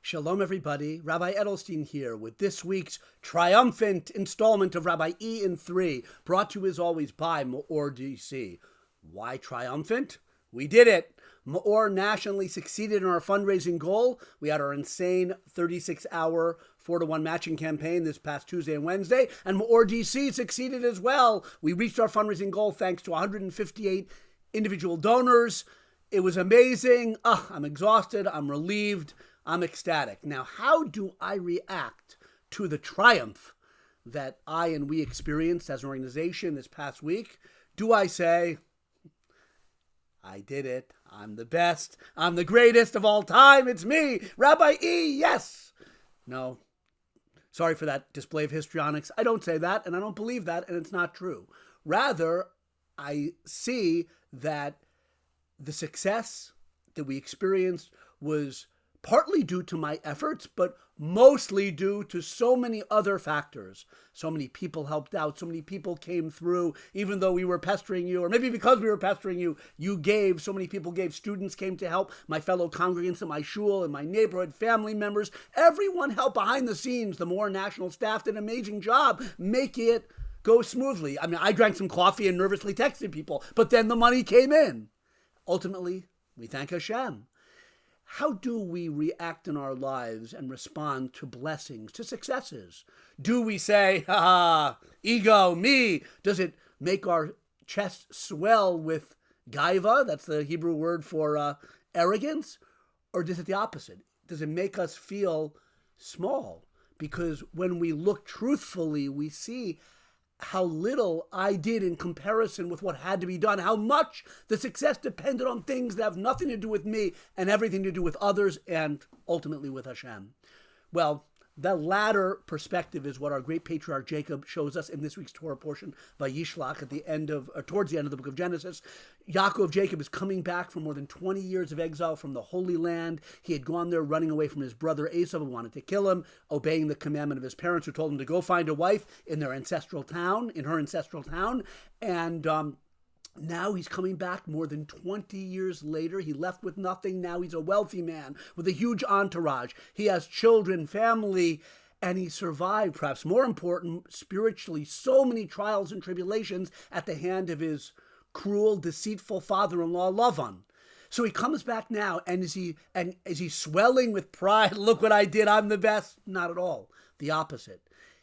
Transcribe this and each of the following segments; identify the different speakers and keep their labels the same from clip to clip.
Speaker 1: Shalom, everybody. Rabbi Edelstein here with this week's triumphant installment of Rabbi E in 3, brought to you as always by MEOR DC. Why triumphant? We did it. MEOR nationally succeeded in our fundraising goal. We had our insane 36-hour 4-to-1 matching campaign this past Tuesday and Wednesday, and MEOR DC succeeded as well. We reached our fundraising goal thanks to 158 individual donors. It was amazing. I'm exhausted. I'm relieved. I'm ecstatic. Now, how do I react to the triumph that I and we experienced as an organization this past week? Do I say, I did it, I'm the best, I'm the greatest of all time, it's me, Rabbi E, yes? No. Sorry for that display of histrionics. I don't say that, and I don't believe that, and it's not true. Rather, I see that the success that we experienced was partly due to my efforts, but mostly due to so many other factors. So many people helped out, so many people came through, even though we were pestering you, or maybe because we were pestering you, you gave, so many people gave, students came to help, my fellow congregants at my shul, and my neighborhood, family members, everyone helped behind the scenes. The MEOR national staff did an amazing job making it go smoothly. I mean, I drank some coffee and nervously texted people, but then the money came in. Ultimately, we thank Hashem. How do we react in our lives and respond to blessings, to successes? Do we say, ego, me? Does it make our chest swell with gaiva? That's the Hebrew word for arrogance. Or is it the opposite? Does it make us feel small? Because when we look truthfully, we see how little I did in comparison with what had to be done, how much the success depended on things that have nothing to do with me and everything to do with others and ultimately with Hashem. Well, the latter perspective is what our great patriarch Jacob shows us in this week's Torah portion, Vayishlach, at the end of, or towards the end of the book of Genesis. Yaakov, Jacob, is coming back from more than 20 years of exile from the Holy Land. He had gone there running away from his brother Esau, who wanted to kill him, obeying the commandment of his parents, who told him to go find a wife in her ancestral town, and now he's coming back more than 20 years later. He left with nothing. Now he's a wealthy man with a huge entourage. He has children, family, and he survived, perhaps more important, spiritually, so many trials and tribulations at the hand of his cruel, deceitful father-in-law, Lavan. So he comes back now, and is he swelling with pride? Look what I did, I'm the best? Not at all. The opposite.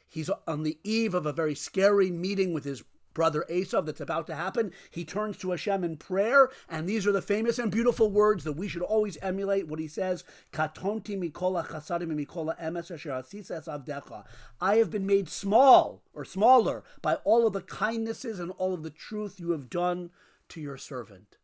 Speaker 1: He's on the eve of a very scary meeting with his brother Esau that's about to happen. He turns to Hashem in prayer, and these are the famous and beautiful words that we should always emulate. What he says, Katonti mikola chasadim mikola emes asher asisa es avdecha. I have been made small, or smaller, by all of the kindnesses and all of the truth you have done to your servant.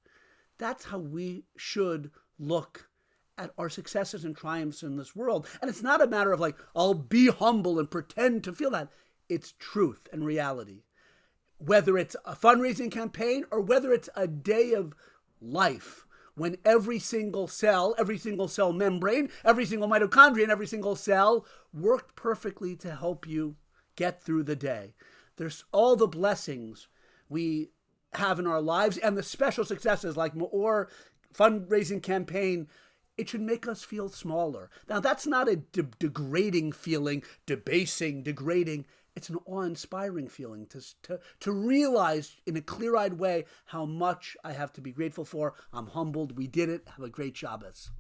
Speaker 1: That's how we should look at our successes and triumphs in this world. And it's not a matter of like, I'll be humble and pretend to feel that. It's truth and reality. Whether it's a fundraising campaign or whether it's a day of life, when every single cell membrane, every single mitochondria, and every single cell worked perfectly to help you get through the day. There's all the blessings we have in our lives and the special successes like MEOR fundraising campaign. It should make us feel smaller. Now, that's not a degrading feeling, degrading. It's an awe-inspiring feeling to realize in a clear-eyed way how much I have to be grateful for. I'm humbled. We did it. Have a great Shabbos.